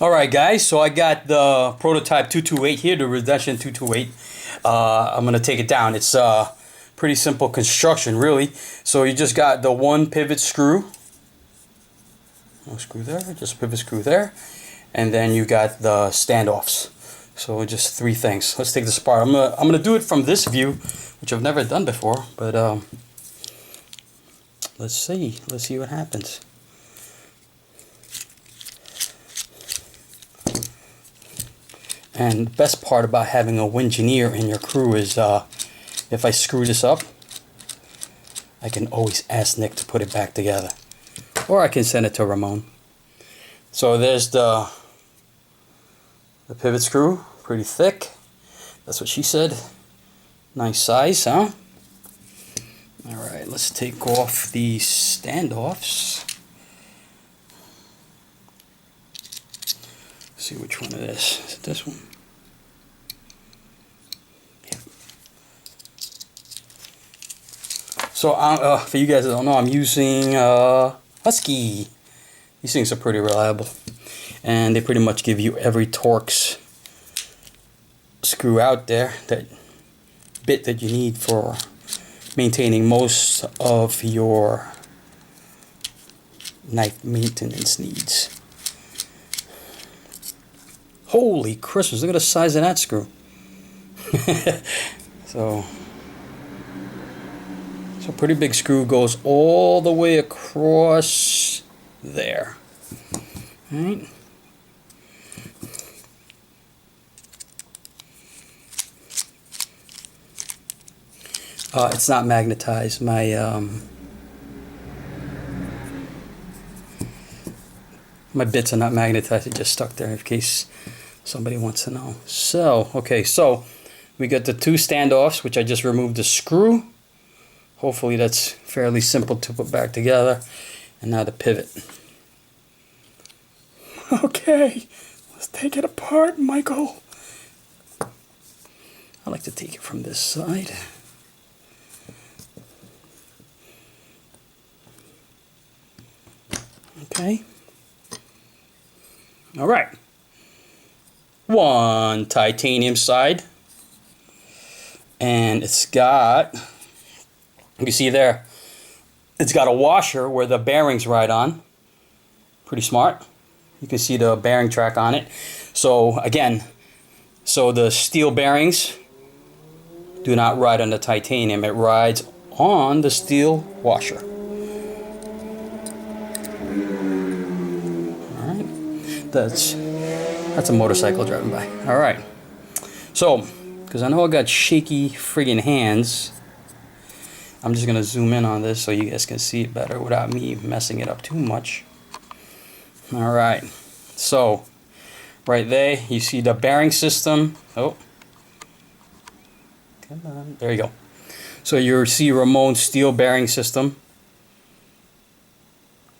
Alright guys, so I got the prototype 228 here, the Redencion 228. I'm going to take it down. It's pretty simple construction really. So you just got the one pivot screw. No screw there, just pivot screw there. And then you got the standoffs. So just three things. Let's take this apart. I'm gonna do it from this view, which I've never done before, but let's see what happens. And the best part about having a engineer in your crew is if I screw this up, I can always ask Nick to put it back together. Or I can send it to Ramon. So there's the pivot screw, pretty thick. That's what she said. Nice size, huh? Alright, let's take off the standoffs. See which one it is. Is it this one? Yeah. So for you guys that don't know, I'm using Husky. These things are pretty reliable, and they pretty much give you every Torx screw out there, that bit that you need for maintaining most of your knife maintenance needs. Holy Christmas, look at the size of that screw. So pretty big screw, goes all the way across there. Right? It's not magnetized. My bits are not magnetized. It just stuck there in case somebody wants to know. So, okay, so we got the two standoffs, which I just removed the screw. Hopefully that's fairly simple to put back together. And now the pivot. Okay, let's take it apart, Michael. I like to take it from this side. Okay. All right. One titanium side. And it's got, you can see there, it's got a washer where the bearings ride on. Pretty smart. You can see the bearing track on it. So again, so the steel bearings do not ride on the titanium. It rides on the steel washer. Alright. That's a motorcycle driving by. Alright. So, because I know I got shaky friggin' hands, I'm just going to zoom in on this so you guys can see it better without me messing it up too much. Alright, so right there you see the bearing system. Oh, come on, there you go. So you see Ramon's steel bearing system.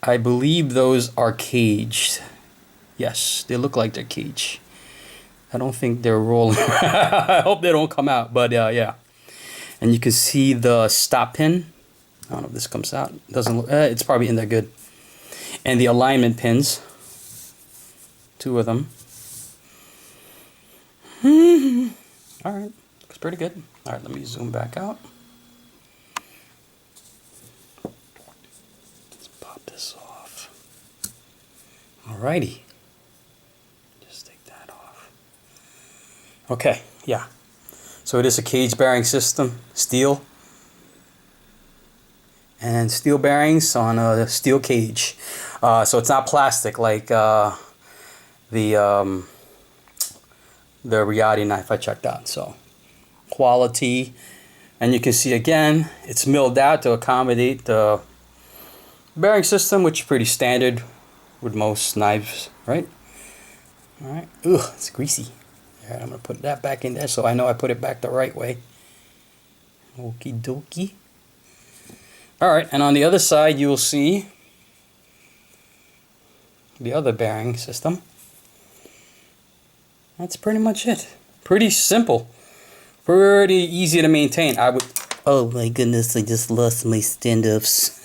I believe those are caged. Yes, they look like they're caged. I don't think they're rolling. I hope they don't come out, but yeah. And you can see the stop pin. I don't know if this comes out. It doesn't look, it's probably in there good. And the alignment pins. Two of them. Alright, looks pretty good. Alright, let me zoom back out. Let's pop this off. Alrighty. Just take that off. Okay, yeah. So it is a cage bearing system, steel. And steel bearings on a steel cage. So it's not plastic like the Riyadi knife I checked out. So quality, and you can see again it's milled out to accommodate the bearing system, which is pretty standard with most knives, right? All right. Ugh, it's greasy. All right, I'm gonna put that back in there so I know I put it back the right way. Okie dokie. All right, and on the other side you will see the other bearing system. That's pretty much it. Pretty simple. Pretty easy to maintain. Oh my goodness, I just lost my standoffs.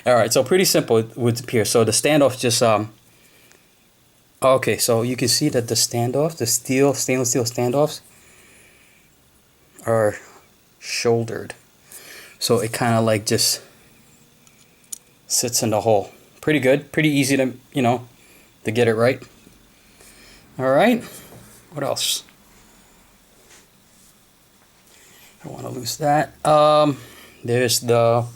Alright, so pretty simple it would appear. So the standoff just Okay, so you can see that the standoffs, the stainless steel standoffs, are shouldered. So it kind of like just sits in the hole. Pretty good, pretty easy to, you know, to get it right. All right, what else? I don't want to lose that. There's the,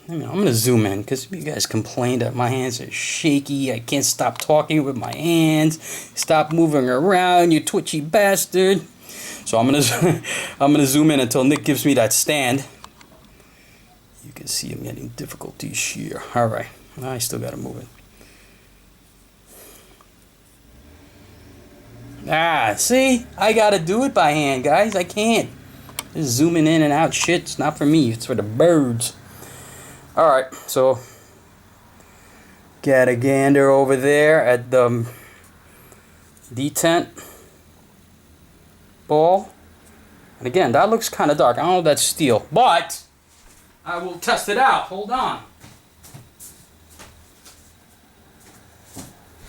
I'm going to zoom in because you guys complained that my hands are shaky. I can't stop talking with my hands. Stop moving around, you twitchy bastard. So I'm gonna zoom in until Nick gives me that stand. You can see I'm getting difficulties here. All right, I still gotta move it. Ah, see, I gotta do it by hand, guys. I can't. Just zooming in and out shit. It's not for me. It's for the birds. All right, so get a gander over there at the detent ball. And again, that looks kind of dark. I don't know if that's steel, but I will test it out. Hold on.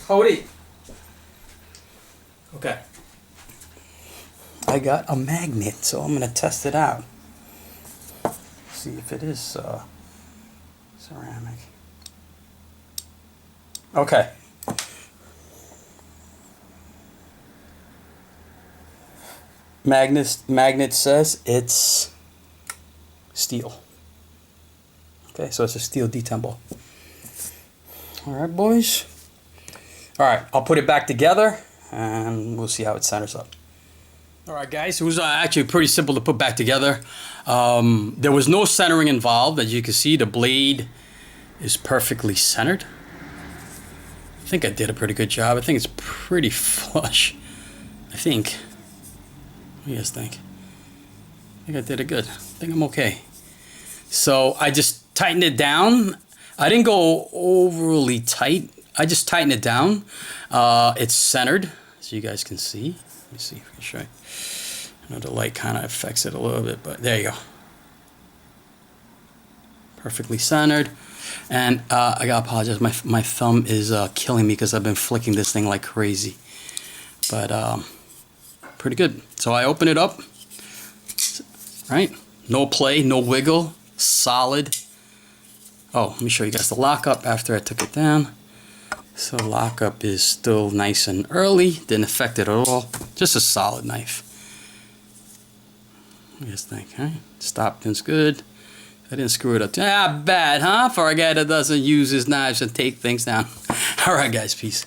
Hold it. Okay. I got a magnet, so I'm going to test it out. See if it is ceramic. Okay. Magnet says it's steel. Okay, so it's a steel detent ball. All right, boys. All right, I'll put it back together and we'll see how it centers up. All right, guys, it was actually pretty simple to put back together. There was no centering involved. As you can see, the blade is perfectly centered. I think I did a pretty good job. I think it's pretty flush. I think. What do you guys think? I think I did it good. I think I'm okay. So I just tightened it down. I didn't go overly tight. I just tightened it down. It's centered, so you guys can see. Let me see if I can show you. I know the light kind of affects it a little bit, but there you go. Perfectly centered. And I gotta apologize. My thumb is killing me because I've been flicking this thing like crazy. But pretty good. So I open it up. Right? No play, no wiggle. Solid. Oh, let me show you guys the lockup after I took it down. So lockup is still nice and early. Didn't affect it at all. Just a solid knife. What do you guys think? Huh? Stop pin's good. I didn't screw it up. Ah, bad, huh? For a guy that doesn't use his knives and take things down. All right, guys. Peace.